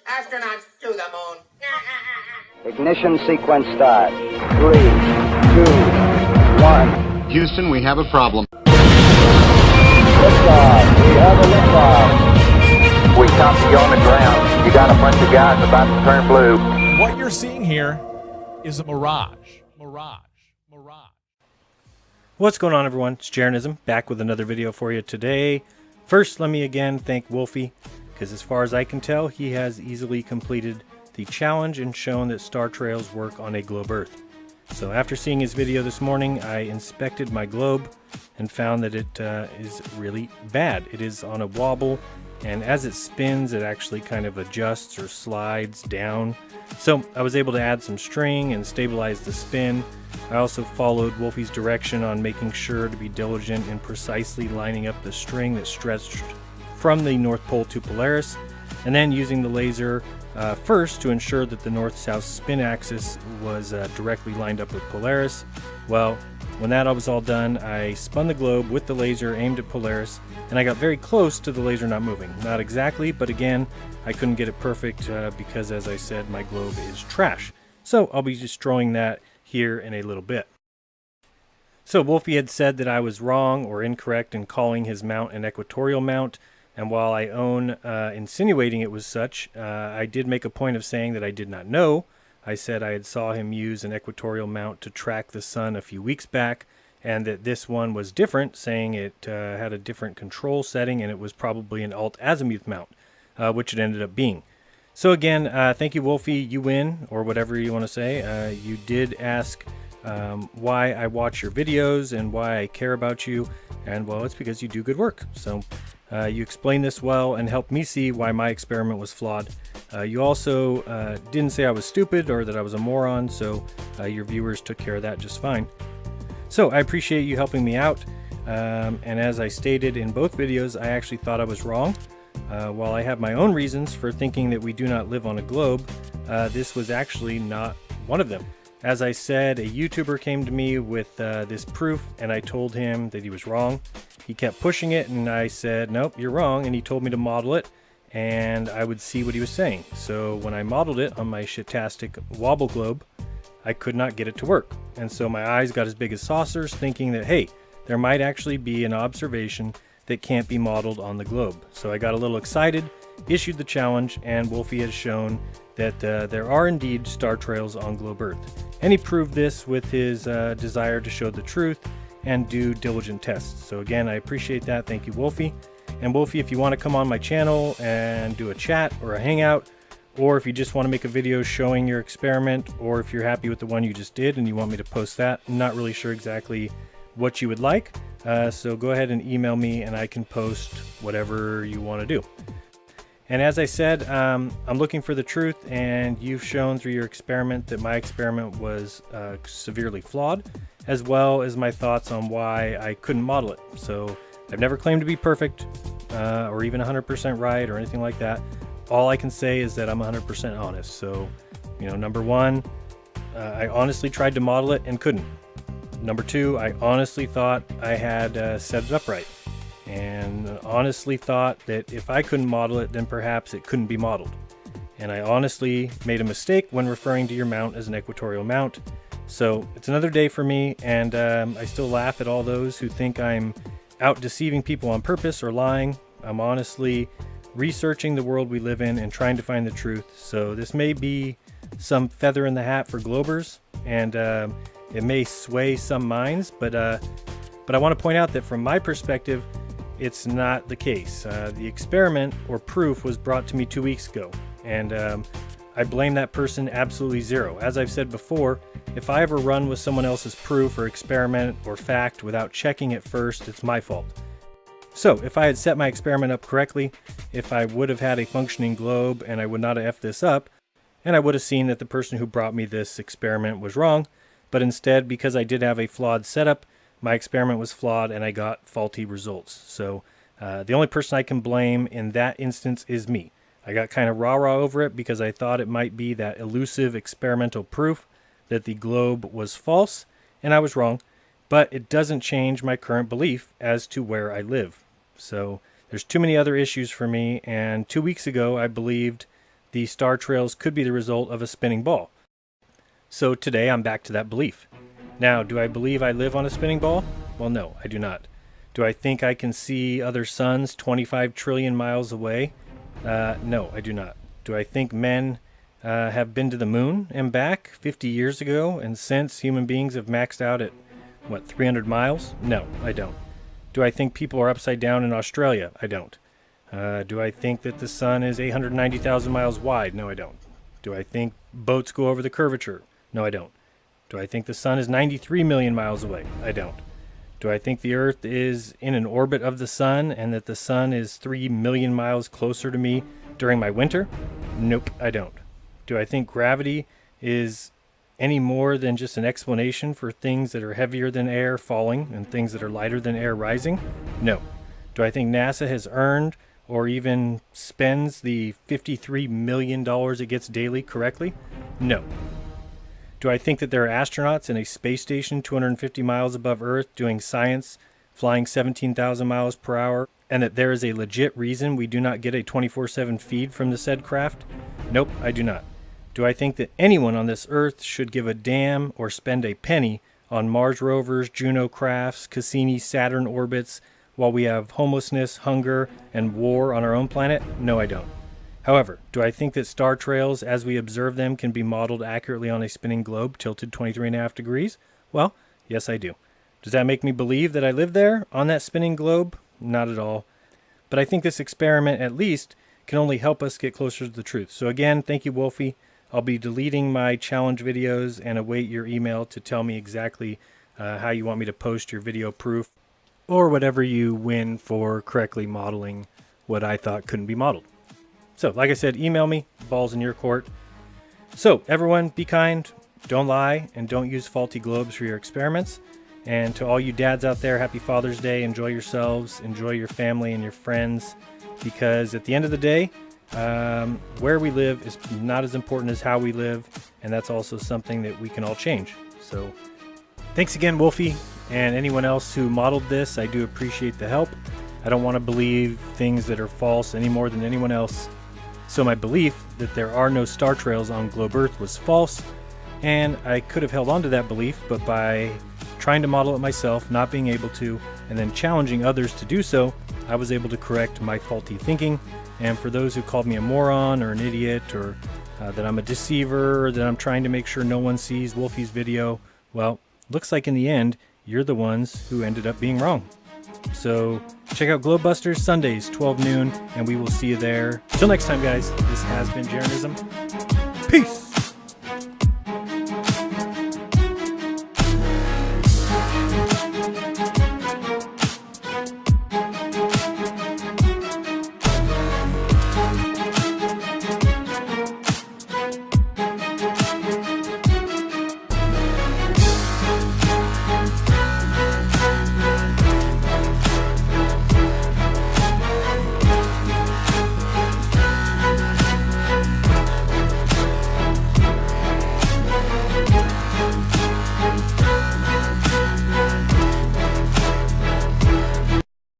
Astronauts to the moon. Ignition sequence start. 3, 2, 1. Houston, we have a problem. Liftoff. We have a liftoff. We copy you on the ground. You got a bunch of guys about to turn blue. What you're seeing here is a mirage. What's going on, everyone? It's Jeranism, back with another video for you today. First, let me again thank Wolfie, because as far as I can tell, he has easily completed the challenge and shown that star trails work on a globe Earth. So after seeing his video this morning, I inspected my globe and found that it is really bad. It is on a wobble, and as it spins, it actually kind of adjusts or slides down. So I was able to add some string and stabilize the spin. I also followed Wolfie's direction on making sure to be diligent in precisely lining up the string that stretched from the North Pole to Polaris, and then using the laser first to ensure that the north-south spin axis was directly lined up with Polaris. Well, when that was all done, I spun the globe with the laser aimed at Polaris, and I got very close to the laser not moving. Not exactly, but again, I couldn't get it perfect because, as I said, my globe is trash. So I'll be destroying that here in a little bit. So Wolfie had said that I was wrong or incorrect in calling his mount an equatorial mount, and while I own insinuating it was such, I did make a point of saying that I did not know. I said I had saw him use an equatorial mount to track the sun a few weeks back, and that this one was different, saying it had a different control setting and it was probably an alt-azimuth mount, which it ended up being. So again, thank you, Wolfie. You win, or whatever you want to say. You did ask why I watch your videos and why I care about you, and well, it's because you do good work. So you explained this well and helped me see why my experiment was flawed. You also didn't say I was stupid or that I was a moron, so your viewers took care of that just fine. So I appreciate you helping me out, and as I stated in both videos, I actually thought I was wrong. While I have my own reasons for thinking that we do not live on a globe, this was actually not one of them. As I said, a YouTuber came to me with this proof, and I told him that he was wrong. He kept pushing it, and I said, nope, you're wrong, and he told me to model it, and I would see what he was saying. So when I modeled it on my shitastic wobble globe, I could not get it to work. And so my eyes got as big as saucers, thinking that, hey, there might actually be an observation that can't be modeled on the globe. So I got a little excited, issued the challenge, and Wolfie has shown that there are indeed star trails on globe Earth. And he proved this with his desire to show the truth and do diligent tests. So again, I appreciate that. Thank you, Wolfie. And Wolfie, if you want to come on my channel and do a chat or a hangout, or if you just want to make a video showing your experiment, or if you're happy with the one you just did and you want me to post that, I'm not really sure exactly what you would like. So go ahead and email me and I can post whatever you want to do. And as I said, I'm looking for the truth, and you've shown through your experiment that my experiment was severely flawed, as well as my thoughts on why I couldn't model it. So I've never claimed to be perfect or even 100% right or anything like that. All I can say is that I'm 100% honest. So, you know, number one, I honestly tried to model it and couldn't. Number two, I honestly thought I had set it up right, and honestly thought that if I couldn't model it, then perhaps it couldn't be modeled. And I honestly made a mistake when referring to your mount as an equatorial mount. So it's another day for me, and I still laugh at all those who think I'm out deceiving people on purpose or lying. I'm honestly researching the world we live in and trying to find the truth. So this may be some feather in the hat for globers, and it may sway some minds, but I want to point out that from my perspective, it's not the case. The experiment or proof was brought to me 2 weeks ago, and I blame that person absolutely zero. As I've said before, if I ever run with someone else's proof or experiment or fact without checking it first, it's my fault. So if I had set my experiment up correctly, if I would have had a functioning globe and I would not have effed this up, and I would have seen that the person who brought me this experiment was wrong, but instead, because I did have a flawed setup, my experiment was flawed and I got faulty results. So the only person I can blame in that instance is me. I got kind of rah-rah over it because I thought it might be that elusive experimental proof that the globe was false, and I was wrong, but it doesn't change my current belief as to where I live. So there's too many other issues for me, and 2 weeks ago I believed the star trails could be the result of a spinning ball. So today I'm back to that belief. Now, do I believe I live on a spinning ball? Well, no, I do not. Do I think I can see other suns 25 trillion miles away? No, I do not. Do I think men have been to the moon and back 50 years ago, and since human beings have maxed out at, 300 miles? No, I don't. Do I think people are upside down in Australia? I don't. Do I think that the sun is 890,000 miles wide? No, I don't. Do I think boats go over the curvature? No, I don't. Do I think the sun is 93 million miles away? I don't. Do I think the Earth is in an orbit of the sun and that the sun is 3 million miles closer to me during my winter? Nope, I don't. Do I think gravity is any more than just an explanation for things that are heavier than air falling and things that are lighter than air rising? No. Do I think NASA has earned or even spends the $53 million it gets daily correctly? No. Do I think that there are astronauts in a space station 250 miles above Earth doing science, flying 17,000 miles per hour, and that there is a legit reason we do not get a 24/7 feed from the said craft? Nope, I do not. Do I think that anyone on this Earth should give a damn or spend a penny on Mars rovers, Juno crafts, Cassini, Saturn orbits, while we have homelessness, hunger, and war on our own planet? No, I don't. However, do I think that star trails as we observe them can be modeled accurately on a spinning globe tilted 23.5 degrees? Well, yes, I do. Does that make me believe that I live there on that spinning globe? Not at all. But I think this experiment, at least, can only help us get closer to the truth. So again, thank you, Wolfie. I'll be deleting my challenge videos and await your email to tell me exactly how you want me to post your video proof or whatever you win for correctly modeling what I thought couldn't be modeled. So, like I said, email me, ball's in your court. So, everyone, be kind, don't lie, and don't use faulty globes for your experiments. And to all you dads out there, happy Father's Day. Enjoy yourselves, enjoy your family and your friends, because at the end of the day, where we live is not as important as how we live, and that's also something that we can all change. So, thanks again, Wolfie, and anyone else who modeled this. I do appreciate the help. I don't want to believe things that are false any more than anyone else. So my belief that there are no star trails on globe Earth was false, and I could have held on to that belief, but by trying to model it myself, not being able to, and then challenging others to do so, I was able to correct my faulty thinking. And for those who called me a moron or an idiot, or that I'm a deceiver, or that I'm trying to make sure no one sees Wolfie's video, well, looks like in the end, you're the ones who ended up being wrong. So check out Globebusters Sundays, 12 noon, and we will see you there. Till next time, guys, this has been Jeranism. Peace!